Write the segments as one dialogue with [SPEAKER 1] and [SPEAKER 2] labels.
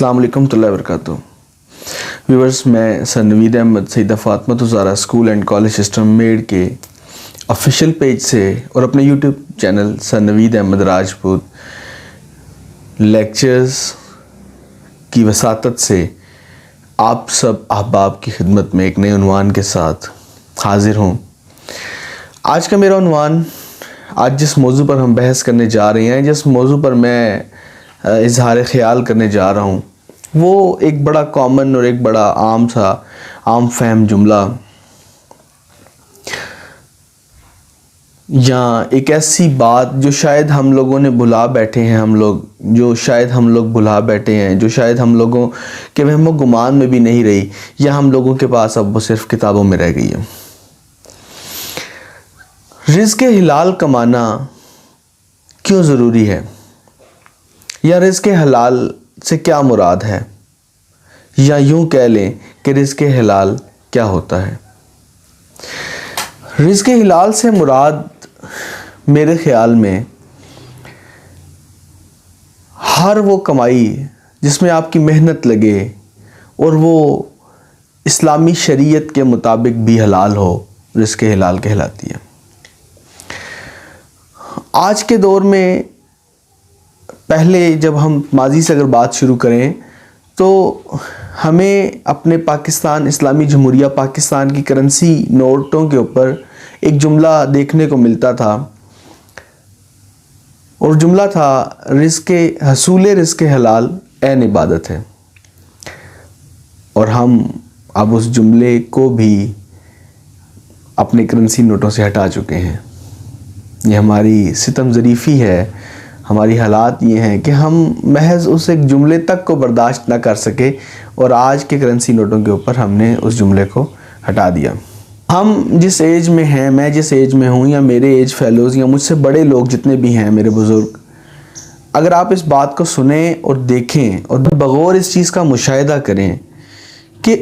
[SPEAKER 1] السلام علیکم ورحمۃ اللہ وبرکاتہ ویورز، میں sir Naveed Ahmad Syeda Fatima Zahra school and college system میڈ کے آفیشیل پیج سے اور اپنے YouTube channel sir Naveed Ahmad Rajput lectures کی وساطت سے آپ سب احباب کی خدمت میں ایک نئے عنوان کے ساتھ حاضر ہوں۔ آج کا میرا عنوان، آج جس موضوع پر ہم بحث کرنے جا رہے ہیں، جس موضوع پر میں اظہار خیال کرنے جا رہا ہوں، وہ ایک بڑا کامن اور ایک بڑا عام فہم جملہ یا ایک ایسی بات جو شاید ہم لوگوں نے بھلا بیٹھے ہیں، جو شاید ہم لوگ بھلا بیٹھے ہیں، جو شاید ہم لوگوں کے وہم و گمان میں بھی نہیں رہی، یا ہم لوگوں کے پاس اب وہ صرف کتابوں میں رہ گئی ہے۔ رزق حلال کمانا کیوں ضروری ہے، یا رزق حلال سے کیا مراد ہے، یا یوں کہہ لیں کہ رزق حلال کیا ہوتا ہے۔ رزق حلال سے مراد میرے خیال میں ہر وہ کمائی جس میں آپ کی محنت لگے اور وہ اسلامی شریعت کے مطابق بھی حلال ہو، رزق حلال کہلاتی ہے۔ آج کے دور میں، پہلے جب ہم ماضی سے اگر بات شروع کریں تو ہمیں اپنے پاکستان اسلامی جمہوریہ پاکستان کی کرنسی نوٹوں کے اوپر ایک جملہ دیکھنے کو ملتا تھا، اور جملہ تھا حصول رزق حلال عین عبادت ہے۔ اور ہم اب اس جملے کو بھی اپنے کرنسی نوٹوں سے ہٹا چکے ہیں۔ یہ ہماری ستم ظریفی ہے، ہماری حالات یہ ہیں کہ ہم محض اس ایک جملے تک کو برداشت نہ کر سکے، اور آج کے کرنسی نوٹوں کے اوپر ہم نے اس جملے کو ہٹا دیا۔ ہم جس ایج میں ہیں، میں جس ایج میں ہوں، یا میرے ایج فیلوز یا مجھ سے بڑے لوگ جتنے بھی ہیں، میرے بزرگ، اگر آپ اس بات کو سنیں اور دیکھیں اور بغور اس چیز کا مشاہدہ کریں کہ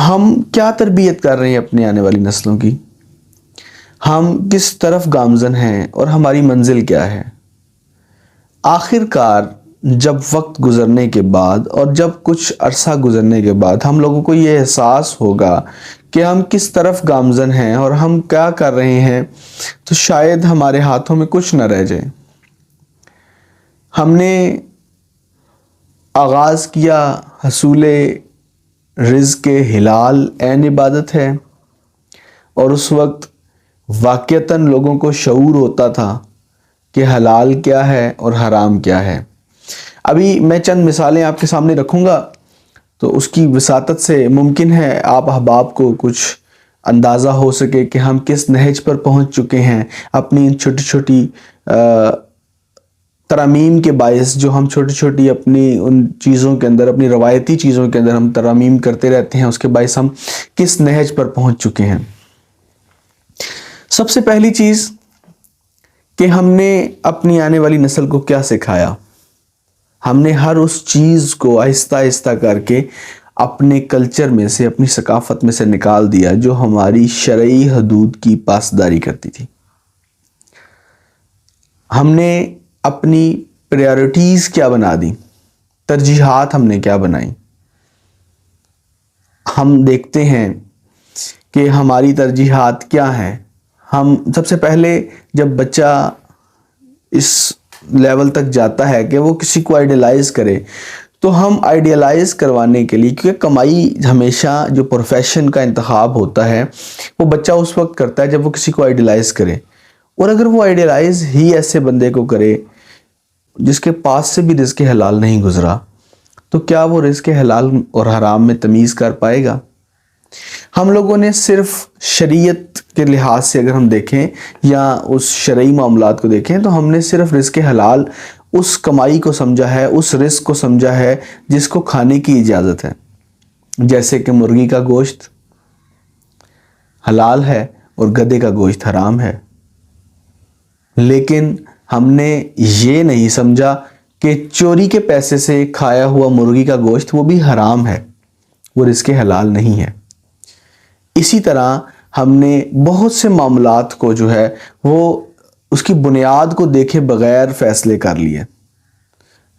[SPEAKER 1] ہم کیا تربیت کر رہے ہیں اپنی آنے والی نسلوں کی، ہم کس طرف گامزن ہیں اور ہماری منزل کیا ہے، آخر کار جب وقت گزرنے کے بعد اور جب کچھ عرصہ گزرنے کے بعد ہم لوگوں کو یہ احساس ہوگا کہ ہم کس طرف گامزن ہیں اور ہم کیا کر رہے ہیں، تو شاید ہمارے ہاتھوں میں کچھ نہ رہ جائے۔ ہم نے آغاز کیا حصول رزق حلال عین عبادت ہے، اور اس وقت واقعتاً لوگوں کو شعور ہوتا تھا کہ حلال کیا ہے اور حرام کیا ہے۔ ابھی میں چند مثالیں آپ کے سامنے رکھوں گا، تو اس کی وساطت سے ممکن ہے آپ احباب کو کچھ اندازہ ہو سکے کہ ہم کس نہج پر پہنچ چکے ہیں اپنی ان چھوٹی چھوٹی ترامیم کے باعث، جو ہم چھوٹی چھوٹی اپنی ان چیزوں کے اندر، اپنی روایتی چیزوں کے اندر ہم ترامیم کرتے رہتے ہیں، اس کے باعث ہم کس نہج پر پہنچ چکے ہیں۔ سب سے پہلی چیز کہ ہم نے اپنی آنے والی نسل کو کیا سکھایا، ہم نے ہر اس چیز کو آہستہ آہستہ کر کے اپنے کلچر میں سے، اپنی ثقافت میں سے نکال دیا جو ہماری شرعی حدود کی پاسداری کرتی تھی۔ ہم نے اپنی پریارٹیز کیا بنا دی، ترجیحات ہم نے کیا بنائی۔ ہم دیکھتے ہیں کہ ہماری ترجیحات کیا ہیں۔ ہم سب سے پہلے جب بچہ اس لیول تک جاتا ہے کہ وہ کسی کو آئیڈیلائز کرے، تو ہم آئیڈیلائز کروانے کے لیے، کیونکہ کمائی ہمیشہ جو پروفیشن کا انتخاب ہوتا ہے وہ بچہ اس وقت کرتا ہے جب وہ کسی کو آئیڈیلائز کرے، اور اگر وہ آئیڈیلائز ہی ایسے بندے کو کرے جس کے پاس سے بھی رزق حلال نہیں گزرا، تو کیا وہ رزق حلال اور حرام میں تمیز کر پائے گا؟ ہم لوگوں نے صرف شریعت کے لحاظ سے اگر ہم دیکھیں یا اس شرعی معاملات کو دیکھیں، تو ہم نے صرف رزق حلال اس کمائی کو سمجھا ہے، اس رزق کو سمجھا ہے جس کو کھانے کی اجازت ہے۔ جیسے کہ مرغی کا گوشت حلال ہے اور گدھے کا گوشت حرام ہے، لیکن ہم نے یہ نہیں سمجھا کہ چوری کے پیسے سے کھایا ہوا مرغی کا گوشت وہ بھی حرام ہے، وہ رزق حلال نہیں ہے۔ اسی طرح ہم نے بہت سے معاملات کو جو ہے وہ اس کی بنیاد کو دیکھے بغیر فیصلے کر لیے۔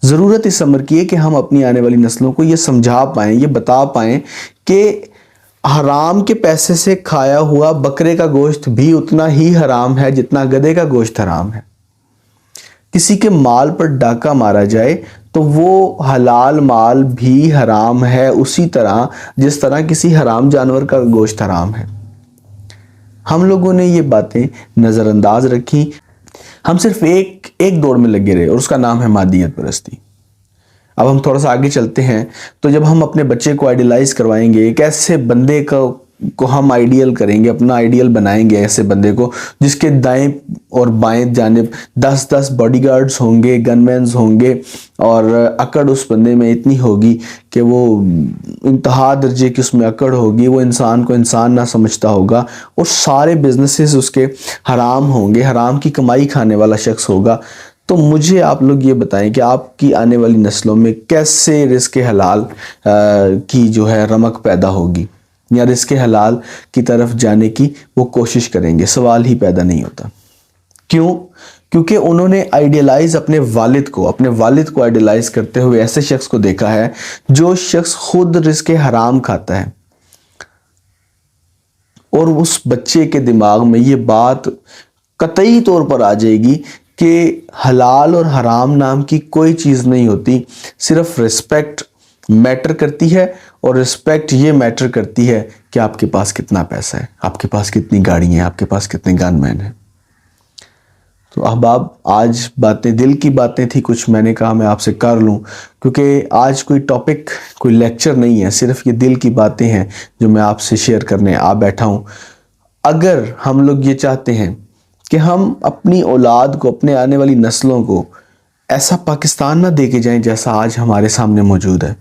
[SPEAKER 1] ضرورت اس امر کی ہے کہ ہم اپنی آنے والی نسلوں کو یہ سمجھا پائیں، یہ بتا پائیں کہ حرام کے پیسے سے کھایا ہوا بکرے کا گوشت بھی اتنا ہی حرام ہے جتنا گدھے کا گوشت حرام ہے۔ کسی کے مال پر ڈاکہ مارا جائے تو وہ حلال مال بھی حرام ہے، اسی طرح جس طرح کسی حرام جانور کا گوشت حرام ہے۔ ہم لوگوں نے یہ باتیں نظر انداز رکھی، ہم صرف ایک دوڑ میں لگے رہے، اور اس کا نام ہے مادیت پرستی۔ اب ہم تھوڑا سا آگے چلتے ہیں، تو جب ہم اپنے بچے کو آئیڈیلائز کروائیں گے، ایک ایسے بندے کو ہم آئیڈیل کریں گے، اپنا آئیڈیل بنائیں گے، ایسے بندے کو جس کے دائیں اور بائیں جانب 10 باڈی گارڈز ہوں گے، گن مینز ہوں گے، اور اکڑ اس بندے میں اتنی ہوگی کہ وہ انتہا درجے کی اس میں اکڑ ہوگی، وہ انسان کو انسان نہ سمجھتا ہوگا، اور سارے بزنسز اس کے حرام ہوں گے، حرام کی کمائی کھانے والا شخص ہوگا۔ تو مجھے آپ لوگ یہ بتائیں کہ آپ کی آنے والی نسلوں میں کیسے رزق حلال کی جو ہے رمق پیدا ہوگی، یا رزق حلال کی طرف جانے کی وہ کوشش کریں گے؟ سوال ہی پیدا نہیں ہوتا۔ کیوں؟ کیونکہ انہوں نے آئیڈیلائز اپنے والد کو آئیڈیلائز کرتے ہوئے ایسے شخص کو دیکھا ہے جو شخص خود رزق حرام کھاتا ہے، اور اس بچے کے دماغ میں یہ بات قطعی طور پر آ جائے گی کہ حلال اور حرام نام کی کوئی چیز نہیں ہوتی، صرف رسپیکٹ میٹر کرتی ہے، اور رسپیکٹ یہ میٹر کرتی ہے کہ آپ کے پاس کتنا پیسہ ہے، آپ کے پاس کتنی گاڑیاں ہیں، آپ کے پاس کتنے گن مین ہیں۔ تو احباب، آج باتیں دل کی باتیں تھی، کچھ میں نے کہا میں آپ سے کر لوں، کیونکہ آج کوئی ٹاپک، کوئی لیکچر نہیں ہے، صرف یہ دل کی باتیں ہیں جو میں آپ سے شیئر کرنے آ بیٹھا ہوں۔ اگر ہم لوگ یہ چاہتے ہیں کہ ہم اپنی اولاد کو، اپنے آنے والی نسلوں کو ایسا پاکستان نہ دے کے جائیں جیسا آج ہمارے سامنے موجود ہے،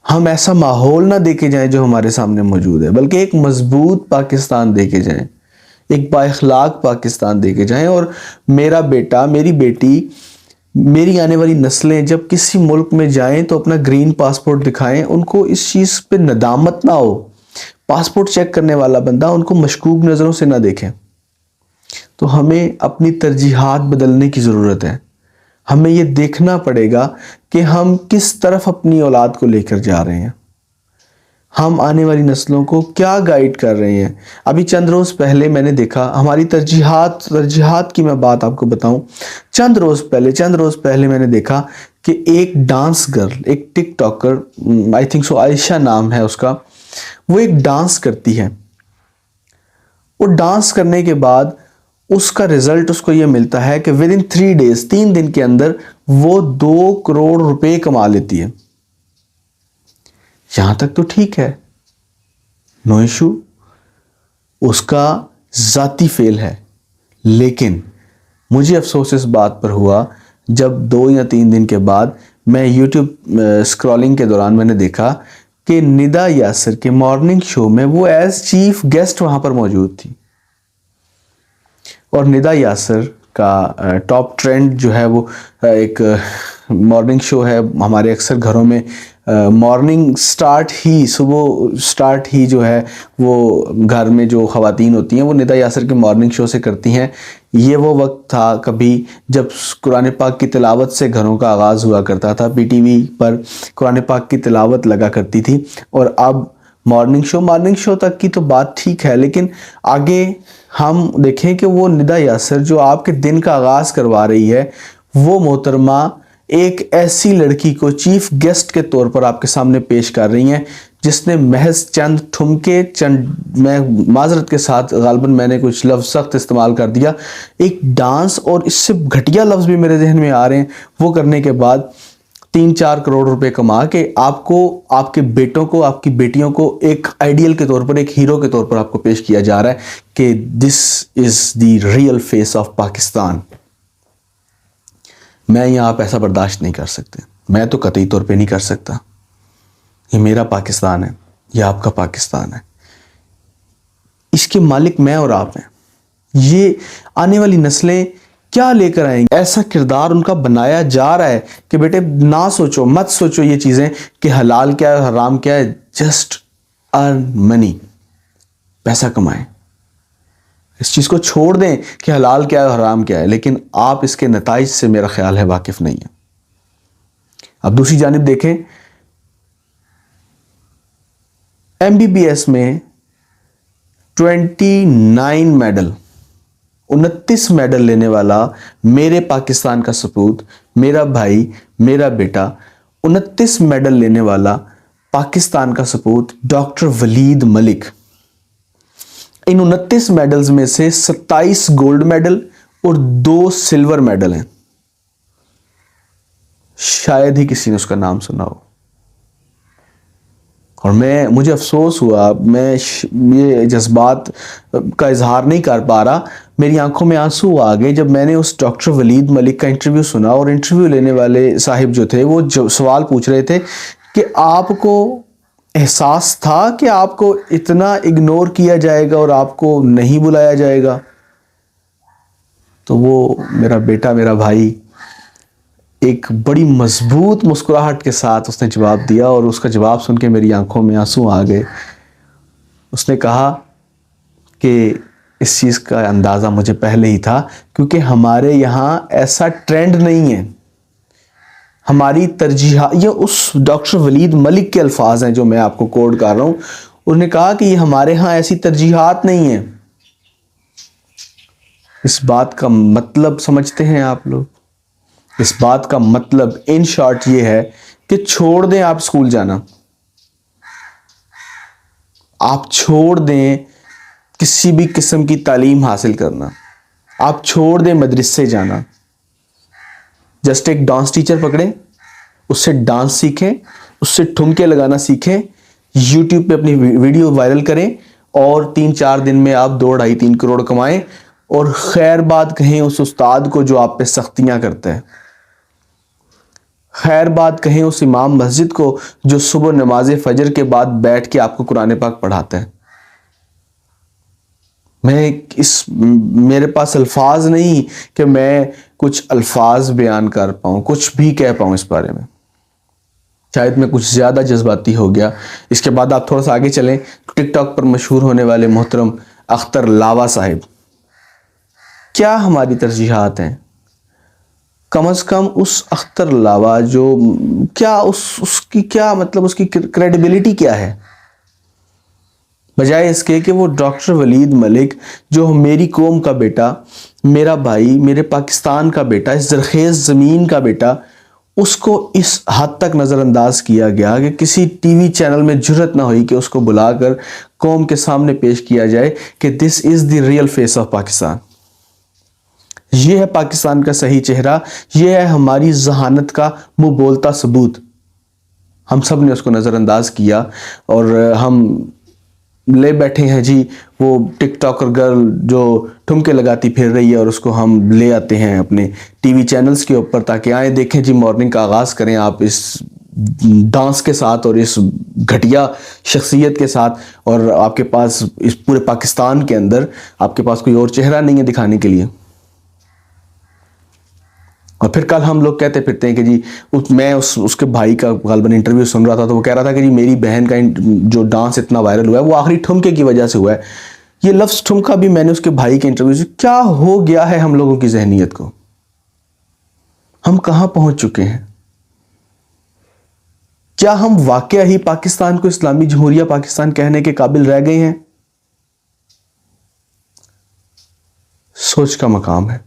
[SPEAKER 1] ہم ایسا ماحول نہ دے کے جائیں جو ہمارے سامنے موجود ہے، بلکہ ایک مضبوط پاکستان دے کے جائیں، ایک با اخلاق پاکستان دے کے جائیں، اور میرا بیٹا، میری بیٹی، میری آنے والی نسلیں جب کسی ملک میں جائیں تو اپنا گرین پاسپورٹ دکھائیں، ان کو اس چیز پہ ندامت نہ ہو، پاسپورٹ چیک کرنے والا بندہ ان کو مشکوک نظروں سے نہ دیکھیں۔ تو ہمیں اپنی ترجیحات بدلنے کی ضرورت ہے، ہمیں یہ دیکھنا پڑے گا کہ ہم کس طرف اپنی اولاد کو لے کر جا رہے ہیں، ہم آنے والی نسلوں کو کیا گائیڈ کر رہے ہیں۔ ابھی چند روز پہلے میں نے دیکھا، ہماری ترجیحات کی میں بات آپ کو بتاؤں، چند روز پہلے میں نے دیکھا کہ ایک ڈانس گرل، ایک ٹک ٹاکر، آئی تھنک سو عائشہ نام ہے اس کا، وہ ایک ڈانس کرتی ہے، اور ڈانس کرنے کے بعد اس کا رزلٹ اس کو یہ ملتا ہے کہ within 3 days، 3 دن کے اندر وہ 2 کروڑ روپے کما لیتی ہے۔ یہاں تک تو ٹھیک ہے، نو ایشو، اس کا ذاتی فیل ہے، لیکن مجھے افسوس اس بات پر ہوا جب 2 یا 3 دن کے بعد میں یوٹیوب اسکرولنگ کے دوران میں نے دیکھا کہ ندا یاسر کے مارننگ شو میں وہ ایز چیف گیسٹ وہاں پر موجود تھی، اور ندا یاسر کا ٹاپ ٹرینڈ جو ہے وہ ایک مارننگ شو ہے، ہمارے اکثر گھروں میں مارننگ صبح سٹارٹ ہی جو ہے وہ گھر میں جو خواتین ہوتی ہیں وہ ندا یاسر کے مارننگ شو سے کرتی ہیں۔ یہ وہ وقت تھا کبھی جب قرآن پاک کی تلاوت سے گھروں کا آغاز ہوا کرتا تھا، پی ٹی وی پر قرآن پاک کی تلاوت لگا کرتی تھی، اور اب مارننگ شو تک کی تو بات ٹھیک ہے، لیکن آگے ہم دیکھیں کہ وہ ندا یاسر جو آپ کے دن کا آغاز کروا رہی ہے، وہ محترمہ ایک ایسی لڑکی کو چیف گیسٹ کے طور پر آپ کے سامنے پیش کر رہی ہیں جس نے محض چند ٹھمکے، میں معذرت کے ساتھ غالباً میں نے کچھ لفظ سخت استعمال کر دیا، ایک ڈانس، اور اس سے گھٹیا لفظ بھی میرے ذہن میں آ رہے ہیں، وہ کرنے کے بعد 3-4 کروڑ روپے کما کے آپ کو، آپ کے بیٹوں کو، آپ کی بیٹیوں کو ایک آئیڈیل کے طور پر، ایک ہیرو کے طور پر آپ کو پیش کیا جا رہا ہے کہ this is the real face of Pakistan. میں یہاں آپ ایسا برداشت نہیں کر سکتے، میں تو قطعی طور پہ نہیں کر سکتا۔ یہ میرا پاکستان ہے، یہ آپ کا پاکستان ہے، اس کے مالک میں اور آپ ہیں۔ یہ آنے والی نسلیں کیا لے کر آئیں گے؟ ایسا کردار ان کا بنایا جا رہا ہے کہ بیٹے نہ سوچو، مت سوچو یہ چیزیں کہ حلال کیا ہے، حرام کیا ہے، جسٹ ارن منی، پیسہ کمائیں۔ اس چیز کو چھوڑ دیں کہ حلال کیا ہے، حرام کیا ہے، لیکن آپ اس کے نتائج سے میرا خیال ہے واقف نہیں ہیں۔ اب دوسری جانب دیکھیں MBBS میں 29 میڈل 29 میڈل لینے والا میرے پاکستان کا سپوت، میرا بھائی، میرا بیٹا، 29 میڈل لینے والا پاکستان کا سپوت ڈاکٹر ولید ملک۔ ان 29 میڈلز میں سے 27 گولڈ میڈل اور 2 سلور میڈل ہیں۔ شاید ہی کسی نے اس کا نام سنا ہو، اور مجھے افسوس ہوا، میں یہ جذبات کا اظہار نہیں کر پا رہا، میری آنکھوں میں آنسو آ گئے جب میں نے اس ڈاکٹر ولید ملک کا انٹرویو سنا، اور انٹرویو لینے والے صاحب جو تھے وہ سوال پوچھ رہے تھے کہ آپ کو احساس تھا کہ آپ کو اتنا اگنور کیا جائے گا اور آپ کو نہیں بلایا جائے گا؟ تو وہ میرا بیٹا، میرا بھائی، ایک بڑی مضبوط مسکراہٹ کے ساتھ اس نے جواب دیا، اور اس کا جواب سن کے میری آنکھوں میں آنسو آ گئے۔ اس نے کہا کہ اس چیز کا اندازہ مجھے پہلے ہی تھا، کیونکہ ہمارے یہاں ایسا ٹرینڈ نہیں ہے، ہماری ترجیحات، یہ اس ڈاکٹر ولید ملک کے الفاظ ہیں جو میں آپ کو کوٹ کر رہا ہوں، انہوں نے کہا کہ یہ ہمارے ہاں ایسی ترجیحات نہیں ہیں۔ اس بات کا مطلب سمجھتے ہیں آپ لوگ؟ اس بات کا مطلب ان شارٹ یہ ہے کہ چھوڑ دیں آپ اسکول جانا، آپ چھوڑ دیں کسی بھی قسم کی تعلیم حاصل کرنا، آپ چھوڑ دیں مدرسے جانا، جسٹ ایک ڈانس ٹیچر پکڑیں، اس سے ڈانس سیکھیں، اس سے ٹھمکے لگانا سیکھیں، یوٹیوب پہ اپنی ویڈیو وائرل کریں، اور 3-4 دن میں آپ 2-2.5-3 کروڑ کمائیں، اور خیر بات کہیں اس استاد کو جو آپ پہ سختیاں کرتا ہے، خیر بات کہیں اس امام مسجد کو جو صبح نماز فجر کے بعد بیٹھ کے آپ کو قرآن پاک پڑھاتا ہے۔ میرے پاس الفاظ نہیں کہ میں کچھ الفاظ بیان کر پاؤں، کچھ بھی کہہ پاؤں اس بارے میں، شاید میں کچھ زیادہ جذباتی ہو گیا۔ اس کے بعد آپ تھوڑا سا آگے چلیں، ٹک ٹاک پر مشہور ہونے والے محترم اختر لاوا صاحب، کیا ہماری ترجیحات ہیں؟ کم از کم اس اختر لاوا جو کیا اس کی کیا مطلب، اس کی کریڈیبلٹی کیا ہے، بجائے اس کے کہ وہ ڈاکٹر ولید ملک جو میری قوم کا بیٹا، میرا بھائی، میرے پاکستان کا بیٹا، اس زرخیز زمین کا بیٹا، اس کو اس حد تک نظر انداز کیا گیا کہ کسی ٹی وی چینل میں جرت نہ ہوئی کہ اس کو بلا کر قوم کے سامنے پیش کیا جائے کہ this is the real face of Pakistan, یہ ہے پاکستان کا صحیح چہرہ، یہ ہے ہماری ذہانت کا منہ بولتا ثبوت۔ ہم سب نے اس کو نظر انداز کیا، اور ہم لے بیٹھے ہیں جی وہ ٹک ٹاکر گرل جو ٹھمکے لگاتی پھر رہی ہے، اور اس کو ہم لے آتے ہیں اپنے ٹی وی چینلز کے اوپر تاکہ آئیں دیکھیں جی، مارننگ کا آغاز کریں آپ اس ڈانس کے ساتھ اور اس گھٹیا شخصیت کے ساتھ، اور آپ کے پاس اس پورے پاکستان کے اندر آپ کے پاس کوئی اور چہرہ نہیں ہے دکھانے کے لیے۔ اور پھر کل ہم لوگ کہتے پھرتے ہیں کہ جی میں اس کے بھائی کا غالباً انٹرویو سن رہا تھا، تو وہ کہہ رہا تھا کہ جی میری بہن کا جو ڈانس اتنا وائرل ہوا ہے وہ آخری ٹھمکے کی وجہ سے ہوا ہے۔ یہ لفظ ٹھمکا بھی میں نے اس کے بھائی کے انٹرویو سے، کیا ہو گیا ہے ہم لوگوں کی ذہنیت کو؟ ہم کہاں پہنچ چکے ہیں؟ کیا ہم واقعہ ہی پاکستان کو اسلامی جمہوریہ پاکستان کہنے کے قابل رہ گئے ہیں؟ سوچ کا مقام ہے،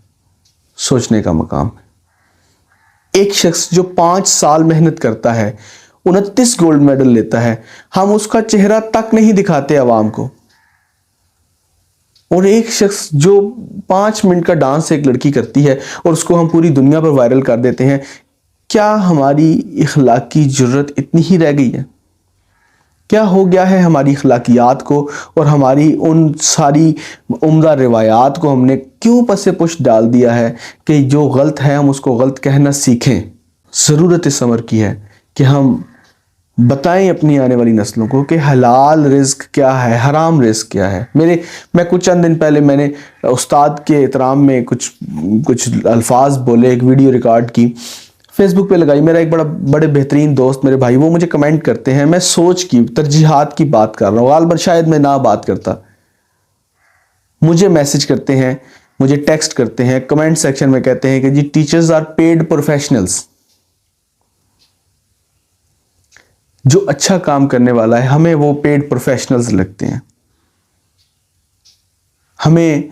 [SPEAKER 1] سوچنے کا مقام ہے۔ ایک شخص جو 5 سال محنت کرتا ہے، 29 گولڈ میڈل لیتا ہے، ہم اس کا چہرہ تک نہیں دکھاتے عوام کو، اور ایک شخص جو 5 منٹ کا ڈانس ایک لڑکی کرتی ہے اور اس کو ہم پوری دنیا پر وائرل کر دیتے ہیں۔ کیا ہماری اخلاقی جرت اتنی ہی رہ گئی ہے؟ کیا ہو گیا ہے ہماری اخلاقیات کو اور ہماری ان ساری عمدہ روایات کو ہم نے کیوں پس پش ڈال دیا ہے کہ جو غلط ہے ہم اس کو غلط کہنا سیکھیں؟ ضرورت اس امر کی ہے کہ ہم بتائیں اپنی آنے والی نسلوں کو کہ حلال رزق کیا ہے، حرام رزق کیا ہے۔ میں کچھ چند دن پہلے میں نے استاد کے احترام میں کچھ الفاظ بولے، ایک ویڈیو ریکارڈ کی، فیس بک پہ لگائی۔ میرا ایک بڑے بہترین دوست، میرے بھائی، وہ مجھے کمنٹ کرتے ہیں، میں سوچ کی ترجیحات کی بات کر رہا ہوں، غالباً شاید میں نہ بات کرتا، مجھے میسج کرتے ہیں، مجھے ٹیکسٹ کرتے ہیں، کمنٹ سیکشن میں کہتے ہیں کہ جی ٹیچرز آر پیڈ پروفیشنلز۔ جو اچھا کام کرنے والا ہے ہمیں وہ پیڈ پروفیشنلز لگتے ہیں. ہمیں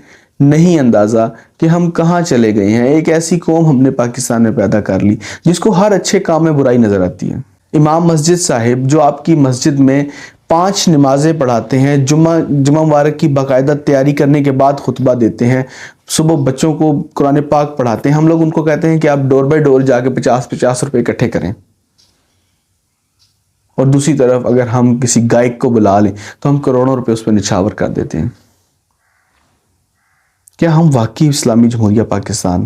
[SPEAKER 1] نہیں اندازہ کہ ہم کہاں چلے گئے ہیں. ایک ایسی قوم ہم نے پاکستان میں پیدا کر لی جس کو ہر اچھے کام میں برائی نظر آتی ہے. امام مسجد صاحب جو آپ کی مسجد میں 5 نمازیں پڑھاتے ہیں، جمعہ مبارک کی باقاعدہ تیاری کرنے کے بعد خطبہ دیتے ہیں، صبح بچوں کو قرآن پاک پڑھاتے ہیں، ہم لوگ ان کو کہتے ہیں کہ آپ ڈور بائی ڈور جا کے 50 روپے اکٹھے کریں. اور دوسری طرف اگر ہم کسی گائک کو بلا لیں تو ہم کروڑوں روپے اس پہ نچھاور کر دیتے ہیں. کیا ہم واقعی اسلامی جمہوریہ پاکستان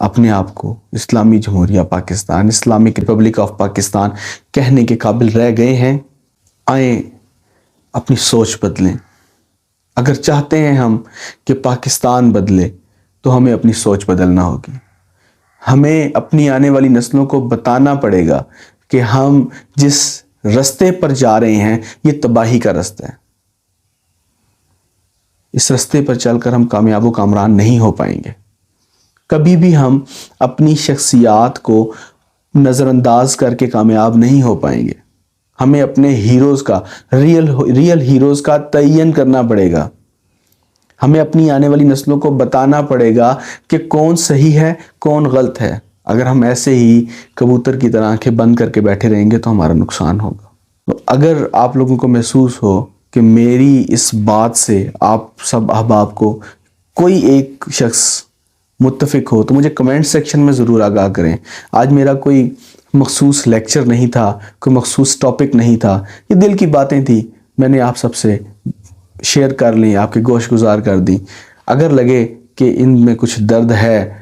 [SPEAKER 1] اپنے آپ کو اسلامی جمہوریہ Pakistan, Islamic republic of Pakistan کہنے کے قابل رہ گئے ہیں؟ آئیں اپنی سوچ بدلیں. اگر چاہتے ہیں ہم کہ پاکستان بدلے تو ہمیں اپنی سوچ بدلنا ہوگی. ہمیں اپنی آنے والی نسلوں کو بتانا پڑے گا کہ ہم جس رستے پر جا رہے ہیں یہ تباہی کا رستہ ہے. اس رستے پر چل کر ہم کامیاب و کامران نہیں ہو پائیں گے. کبھی بھی ہم اپنی شخصیات کو نظر انداز کر کے کامیاب نہیں ہو پائیں گے. ہمیں اپنے ہیروز کا، ریئل ہیروز کا تعین کرنا پڑے گا. ہمیں اپنی آنے والی نسلوں کو بتانا پڑے گا کہ کون صحیح ہے کون غلط ہے. اگر ہم ایسے ہی کبوتر کی طرح آنکھیں بند کر کے بیٹھے رہیں گے تو ہمارا نقصان ہوگا. تو اگر آپ لوگوں کو محسوس ہو کہ میری اس بات سے آپ سب احباب کو کوئی ایک شخص متفق ہو تو مجھے کمنٹ سیکشن میں ضرور آگاہ کریں. آج میرا کوئی مخصوص لیکچر نہیں تھا، کوئی مخصوص ٹاپک نہیں تھا، یہ دل کی باتیں تھیں، میں نے آپ سب سے شیئر کر لیں، آپ کے گوش گزار کر دیں. اگر لگے کہ ان میں کچھ درد ہے،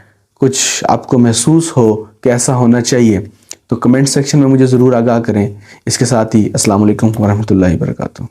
[SPEAKER 1] کچھ آپ کو محسوس ہو کہ ایسا ہونا چاہیے تو کمنٹ سیکشن میں مجھے ضرور آگاہ کریں. اس کے ساتھ ہی السلام علیکم ورحمۃ اللہ وبرکاتہ.